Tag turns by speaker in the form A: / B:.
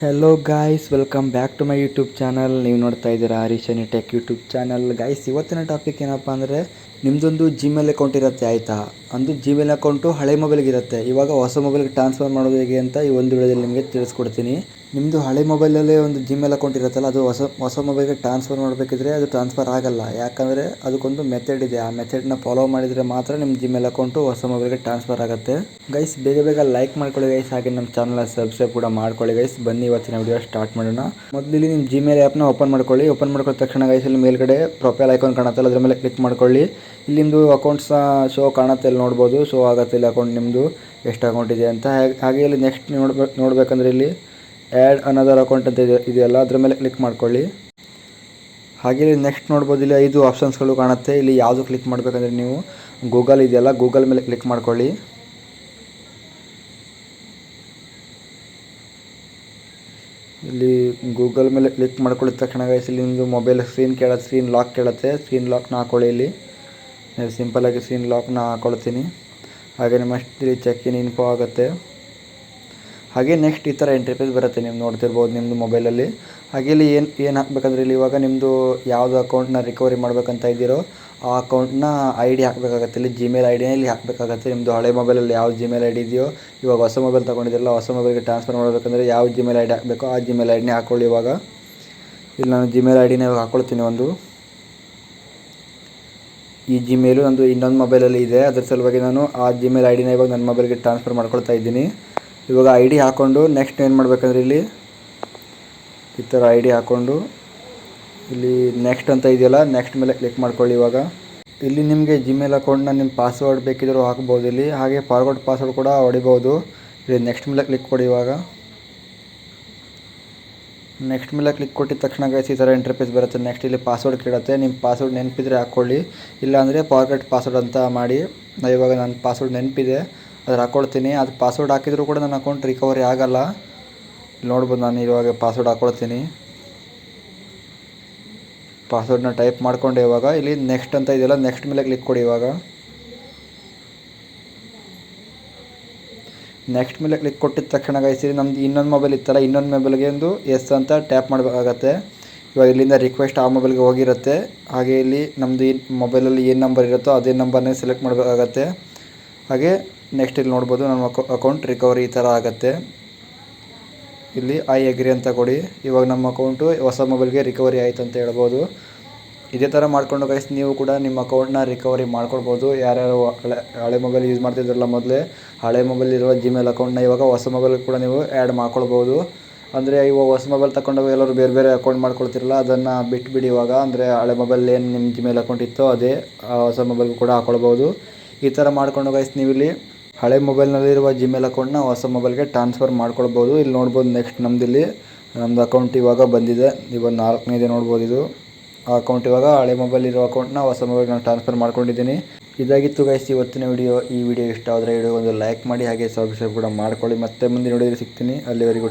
A: Hello guys, welcome back to my YouTube channel. ನೀವು ನೋಡ್ತಾ ಇದ್ದೀರಾ ಹರೀಶನಿ ಟೆಕ್ ಯೂಟ್ಯೂಬ್ ಚಾನಲ್. ಗಾಯ್ಸ್, ಇವತ್ತಿನ ಟಾಪಿಕ್ ಏನಪ್ಪ ಅಂದರೆ, ನಿಮ್ಮದೊಂದು ಜಿಮೇಲ್ ಅಕೌಂಟ್ ಇರುತ್ತೆ ಆಯಿತಾ. ಒಂದು ಜಿಮೇಲ್ ಅಕೌಂಟು ಹಳೆ ಮೊಬೈಲ್ಗೆ ಇರುತ್ತೆ. ಇವಾಗ ಹೊಸ ಮೊಬೈಲ್ಗೆ ಟ್ರಾನ್ಸ್ಫರ್ ಮಾಡೋದು ಹೇಗೆ ಅಂತ ಈ ಒಂದು ವಿಡಿಯೋದಲ್ಲಿ ನಿಮಗೆ ತಿಳಿಸ್ಕೊಡ್ತೀನಿ. ನಿಮ್ಮದು ಹಳೆ ಮೊಬೈಲಲ್ಲೇ ಒಂದು ಜಿಮೇಲ್ ಅಕೌಂಟ್ ಇರುತ್ತಲ್ಲ, ಅದು ಹೊಸ ಮೊಬೈಲ್ಗೆ ಟ್ರಾನ್ಸ್ಫರ್ ಮಾಡಬೇಕಿದ್ರೆ ಅದು ಟ್ರಾನ್ಸ್ಫರ್ ಆಗಲ್ಲ. ಯಾಕಂದರೆ ಅದಕ್ಕೊಂದು ಮೆಥಡ್ ಇದೆ. ಆ ಮೆಥಡ್ನ ಫಾಲೋ ಮಾಡಿದರೆ ಮಾತ್ರ ನಿಮ್ಮ ಜಿಮೇಲ್ ಅಕೌಂಟು ಹೊಸ ಮೊಬೈಲ್ಗೆ ಟ್ರಾನ್ಸ್ಫರ್ ಆಗುತ್ತೆ. ಗೈಸ್, ಬೇಗ ಲೈಕ್ ಮಾಡ್ಕೊಳ್ಳಿ ಗೈಸ್, ಹಾಗೆ ನಮ್ಮ ಚಾನಲ್ನ ಸಬ್ಸ್ಕ್ರೈಬ್ ಕೂಡ ಮಾಡ್ಕೊಳ್ಳಿ ಗೈಸ್. ಬನ್ನಿ ಇವತ್ತಿನ ವಿಡಿಯೋ ಸ್ಟಾರ್ಟ್ ಮಾಡೋಣ. ಮೊದಲು ನಿಮ್ಮ ಜಿಮೇಲ್ ಆ್ಯಪ್ನ ಓಪನ್ ಮಾಡ್ಕೊಳ್ಳಿ. ಓಪನ್ ಮಾಡ್ಕೊಂಡ ತಕ್ಷಣ ಗೈಸ್, ಇಲ್ಲಿ ಮೇಲ್ಗಡೆ ಪ್ರೊಫೈಲ್ ಐಕಾನ್ ಕಾಣುತ್ತಲ್ಲ, ಅದ್ರ ಮೇಲೆ ಕ್ಲಿಕ್ ಮಾಡ್ಕೊಳ್ಳಿ. ಇಲ್ಲಿ ನಿಮ್ಮದು ಅಕೌಂಟ್ಸ್ ಶೋ ಕಾಣುತ್ತೆ, ಇಲ್ಲಿ ನೋಡ್ಬೋದು. ಶೋ ಆಗುತ್ತೆ ಇಲ್ಲಿ ಅಕೌಂಟ್ ನಿಮ್ಮದು ಎಷ್ಟು ಅಕೌಂಟ್ ಇದೆ ಅಂತ. ಹಾಗೆ ಇಲ್ಲಿ ನೆಕ್ಸ್ಟ್ ನೋಡಬೇಕಂದ್ರೆ ಇಲ್ಲಿ ಆ್ಯಡ್ ಅನದರ್ ಅಕೌಂಟ್ ಅಂತ ಇದೆಯಲ್ಲ, ಅದ್ರ ಮೇಲೆ ಕ್ಲಿಕ್ ಮಾಡ್ಕೊಳ್ಳಿ. ಹಾಗೆ ಇಲ್ಲಿ ನೆಕ್ಸ್ಟ್ ನೋಡ್ಬೋದು, ಇಲ್ಲಿ 5 ಆಪ್ಷನ್ಸ್ಗಳು ಕಾಣುತ್ತೆ. ಇಲ್ಲಿ ಯಾವುದು ಕ್ಲಿಕ್ ಮಾಡಬೇಕಂದ್ರೆ ನೀವು ಗೂಗಲ್ ಇದೆಯಲ್ಲ, ಗೂಗಲ್ ಮೇಲೆ ಕ್ಲಿಕ್ ಮಾಡ್ಕೊಳ್ಳಿ. ಇಲ್ಲಿ ಗೂಗಲ್ ಮೇಲೆ ಕ್ಲಿಕ್ ಮಾಡ್ಕೊಳ್ಳಿದ ತಕ್ಷಣ ಗೈಸ್, ಇಲ್ಲಿ ನಿಮ್ಮದು ಮೊಬೈಲ್ ಸ್ಕ್ರೀನ್ ಲಾಕ್ ಕೇಳುತ್ತೆ. ಸ್ಕ್ರೀನ್ ಲಾಕ್ನ ಹಾಕೊಳ್ಳಿ. ಇಲ್ಲಿ ಸಿಂಪಲಾಗಿ ಸ್ಕ್ರೀನ್ ಲಾಕ್ನ ಹಾಕೊಳ್ತೀನಿ. ಹಾಗೆ ನಿಮ್ಮಷ್ಟು ಇಲ್ಲಿ ಚೆಕ್ ಇನ್ ಇನ್ಫೋ ಆಗುತ್ತೆ. ಹಾಗೆ ನೆಕ್ಸ್ಟ್ ಈ ಥರ ಇಂಟರ್ಫೇಸ್ ಬರುತ್ತೆ, ನೀವು ನೋಡ್ತಿರ್ಬೋದು ನಿಮ್ಮದು ಮೊಬೈಲಲ್ಲಿ. ಹಾಗೆ ಇಲ್ಲಿ ಏನು ಹಾಕಬೇಕಂದ್ರೆ, ಇಲ್ಲಿ ಇವಾಗ ನಿಮ್ಮದು ಯಾವುದು ಅಕೌಂಟ್ನ ರಿಕವರಿ ಮಾಡಬೇಕಂತ ಇದ್ದೀರೋ ಆ ಅಕೌಂಟ್ನ ID ಹಾಕಬೇಕಾಗತ್ತೆ. ಇಲ್ಲಿ ಜಿಮೇಲ್ ಐಡಿನ ಇಲ್ಲಿ ಹಾಕಬೇಕಾಗತ್ತೆ. ನಿಮ್ಮದು ಹಳೆ ಮೊಬೈಲಲ್ಲಿ ಯಾವ ಜಿಮೇಲ್ ID ಇದೆಯೋ, ಇವಾಗ ಹೊಸ ಮೊಬೈಲ್ ತೊಗೊಂಡಿದ್ದೀರಲ್ಲ, ಹೊಸ ಮೊಬೈಲ್ಗೆ ಟ್ರಾನ್ಸ್ಫರ್ ಮಾಡಬೇಕಂದ್ರೆ ಯಾವ ಜಿಮೇಲ್ ID ಹಾಕಬೇಕೋ ಆ ಜಿಮೇಲ್ ಐಡಿನೇ ಹಾಕ್ಕೊಳ್ಳಿ. ಇವಾಗ ಇಲ್ಲಿ ನಾನು ಜಿಮೇಲ್ ಐಡಿನ ಇವಾಗ ಹಾಕ್ಕೊಳ್ತೀನಿ. ಈ ಜಿಮೇಲು ನಂದು ಇನ್ನೊಂದು ಮೊಬೈಲಲ್ಲಿ ಇದೆ, ಅದರ ಸಲುವಾಗಿ ನಾನು ಆ ಜಿಮೇಲ್ ಐಡಿನ ಇವಾಗ ನನ್ನ ಮೊಬೈಲ್ಗೆ ಟ್ರಾನ್ಸ್ಫರ್ ಮಾಡ್ಕೊಳ್ತಾ ಇದ್ದೀನಿ. ಇವಾಗ ID ಹಾಕ್ಕೊಂಡು ನೆಕ್ಸ್ಟ್ ಏನು ಮಾಡಬೇಕಂದ್ರೆ, ಇಲ್ಲಿ ಈ ಥರ ID ಹಾಕ್ಕೊಂಡು ಇಲ್ಲಿ ನೆಕ್ಸ್ಟ್ ಅಂತ ಇದೆಯಲ್ಲ, ನೆಕ್ಸ್ಟ್ ಮೇಲೆ ಕ್ಲಿಕ್ ಮಾಡ್ಕೊಳ್ಳಿ. ಇವಾಗ ಇಲ್ಲಿ ನಿಮಗೆ ಜಿಮೇಲ್ ಅಕೌಂಟ್ನ ನಿಮ್ಮ ಪಾಸ್ವರ್ಡ್ ಬೇಕಿದ್ದರೂ ಹಾಕ್ಬೋದು ಇಲ್ಲಿ. ಹಾಗೆ ಫಾರ್ವರ್ಡ್ ಪಾಸ್ವರ್ಡ್ ಕೂಡ ಹೊಡಿಬೋದು. ಇಲ್ಲಿ ನೆಕ್ಸ್ಟ್ ಮೇಲೆ ಕ್ಲಿಕ್ ಕೊಡಿ. ಇವಾಗ ನೆಕ್ಸ್ಟ್ ಮೇಲೆ ಕ್ಲಿಕ್ ಕೊಟ್ಟಿದ ತಕ್ಷಣ ಗೈಸ್, ಈ ಥರ ಇಂಟರ್ಫೇಸ್ ಬರುತ್ತೆ. ನೆಕ್ಸ್ಟ್ ಇಲ್ಲಿ ಪಾಸ್ವರ್ಡ್ ಕೇಳುತ್ತೆ. ನಿಮ್ಮ ಪಾಸ್ವರ್ಡ್ ನೆನಪಿದ್ರೆ ಹಾಕ್ಕೊಳ್ಳಿ, ಇಲ್ಲಾಂದರೆ ಫಾರ್ಗೆಟ್ ಪಾಸ್ವರ್ಡ್ ಅಂತ ಮಾಡಿ. ಇವಾಗ ನನ್ನ ಪಾಸ್ವರ್ಡ್ ನೆನಪಿದೆ, ಅದ್ರ ಹಾಕ್ಕೊಳ್ತೀನಿ. ಅದು ಪಾಸ್ವರ್ಡ್ ಹಾಕಿದರೂ ಕೂಡ ನನ್ನ ಅಕೌಂಟ್ ರಿಕವರಿ ಆಗೋಲ್ಲ. ನೋಡ್ಬೋದು, ನಾನು ಇವಾಗ ಪಾಸ್ವರ್ಡ್ ಹಾಕ್ಕೊಳ್ತೀನಿ. ಪಾಸ್ವರ್ಡ್ನ ಟೈಪ್ ಮಾಡಿಕೊಂಡೆ. ಇವಾಗ ಇಲ್ಲಿ ನೆಕ್ಸ್ಟ್ ಅಂತ ಇದೆಯಲ್ಲ, ನೆಕ್ಸ್ಟ್ ಮೇಲೆ ಕ್ಲಿಕ್ ಕೊಡಿ. ಇವಾಗ ನೆಕ್ಸ್ಟ್ ಮೇಲೆ ಕ್ಲಿಕ್ ಕೊಟ್ಟಿದ ತಕ್ಷಣ ಗೈಸ್, ಇಲ್ಲಿ ನಮ್ಮದು ಇನ್ನೊಂದು ಮೊಬೈಲ್ ಇತ್ತಲ್ಲ, ಇನ್ನೊಂದು ಮೊಬೈಲ್ಗೆ ಒಂದು ಎಸ್ ಅಂತ ಟ್ಯಾಪ್ ಮಾಡಬೇಕಾಗತ್ತೆ. ಇವಾಗ ಇಲ್ಲಿಂದ ರಿಕ್ವೆಸ್ಟ್ ಆ ಮೊಬೈಲ್ಗೆ ಹೋಗಿರುತ್ತೆ. ಹಾಗೆ ಇಲ್ಲಿ ನಮ್ಮದು ಈ ಮೊಬೈಲಲ್ಲಿ ಏನು ನಂಬರ್ ಇರುತ್ತೋ ಅದೇ ನಂಬರ್ನೇ ಸೆಲೆಕ್ಟ್ ಮಾಡಬೇಕಾಗತ್ತೆ. ಹಾಗೆ ನೆಕ್ಸ್ಟ್ ಇಲ್ಲಿ ನೋಡ್ಬೋದು, ನಮ್ಮ ಅಕೌಂಟ್ ರಿಕವರಿ ಈ ಥರ ಆಗುತ್ತೆ. ಇಲ್ಲಿ ಐ ಅಗ್ರಿ ಅಂತ ಕೊಡಿ. ಇವಾಗ ನಮ್ಮ ಅಕೌಂಟು ಹೊಸ ಮೊಬೈಲ್ಗೆ ರಿಕವರಿ ಆಯಿತು ಅಂತ ಹೇಳ್ಬೋದು. ಇದೇ ಥರ ಮಾಡಿಕೊಂಡು ಗೈಸ್, ನೀವು ಕೂಡ ನಿಮ್ಮ ಅಕೌಂಟ್ನ ರಿಕವರಿ ಮಾಡ್ಕೊಳ್ಬೋದು. ಯಾರ್ಯಾರು ಹಳೆ ಮೊಬೈಲ್ ಯೂಸ್ ಮಾಡ್ತಿದ್ರಲ್ಲ ಮೊದಲೇ, ಹಳೆ ಮೊಬೈಲ್ ಇರುವ ಜಿಮೇಲ್ ಅಕೌಂಟ್ನ ಇವಾಗ ಹೊಸ ಮೊಬೈಲ್ ಕೂಡ ನೀವು ಆ್ಯಡ್ ಮಾಡ್ಕೊಳ್ಬೋದು. ಅಂದರೆ ಇವಾಗ ಹೊಸ ಮೊಬೈಲ್ ತಗೊಂಡಾಗ ಎಲ್ಲರೂ ಬೇರೆ ಅಕೌಂಟ್ ಮಾಡ್ಕೊಳ್ತಿರಲ್ಲ, ಅದನ್ನು ಬಿಟ್ಬಿಡಿ ಇವಾಗ. ಅಂದರೆ ಹಳೆ ಮೊಬೈಲ್ ಏನು ನಿಮ್ಮ ಜಿಮೇಲ್ ಅಕೌಂಟ್ ಇತ್ತೋ ಅದೇ ಹೊಸ ಮೊಬೈಲ್ಗೂ ಕೂಡ ಹಾಕ್ಕೊಳ್ಬೋದು. ಈ ಥರ ಮಾಡಿಕೊಂಡು ಗೈಸ್, ನೀವಿಲ್ಲಿ ಹಳೆ ಮೊಬೈಲ್ನಲ್ಲಿರುವ ಜಿಮೇಲ್ ಅಕೌಂಟ್ನ ಹೊಸ ಮೊಬೈಲ್ಗೆ ಟ್ರಾನ್ಸ್ಫರ್ ಮಾಡ್ಕೊಳ್ಬೋದು. ಇಲ್ಲಿ ನೋಡ್ಬೋದು, ನೆಕ್ಸ್ಟ್ ನಮ್ಮದು ಅಕೌಂಟ್ ಇವಾಗ ಬಂದಿದೆ. ಇವಾಗ 4ನೇದು ನೋಡ್ಬೋದು. ಇದು ಆ ಅಕೌಂಟ್ ಇವಾಗ ಹಳೆ ಮೊಬೈಲ್ ಇರೋ ಅಕೌಂಟ್ನ ಹೊಸ ಮೊಬೈಲ್ಗೆ ನಾನು ಟ್ರಾನ್ಸ್ಫರ್ ಮಾಡ್ಕೊಂಡಿದ್ದೀನಿ. ಇದಾಗಿತ್ತು ಗೈಸ್ ಇವತ್ತಿನ ವಿಡಿಯೋ. ಈ ವಿಡಿಯೋ ಇಷ್ಟ ಆದರೆ ಒಂದು ಲೈಕ್ ಮಾಡಿ, ಹಾಗೆ ಸಬ್ಸ್ಕ್ರೈಬ್ ಕೂಡ ಮಾಡ್ಕೊಳ್ಳಿ. ಮತ್ತೆ ಮುಂದಿನ ವಿಡಿಯೋದಲ್ಲಿ ಸಿಗ್ತೀನಿ. ಅಲ್ಲಿವರೆಗೂ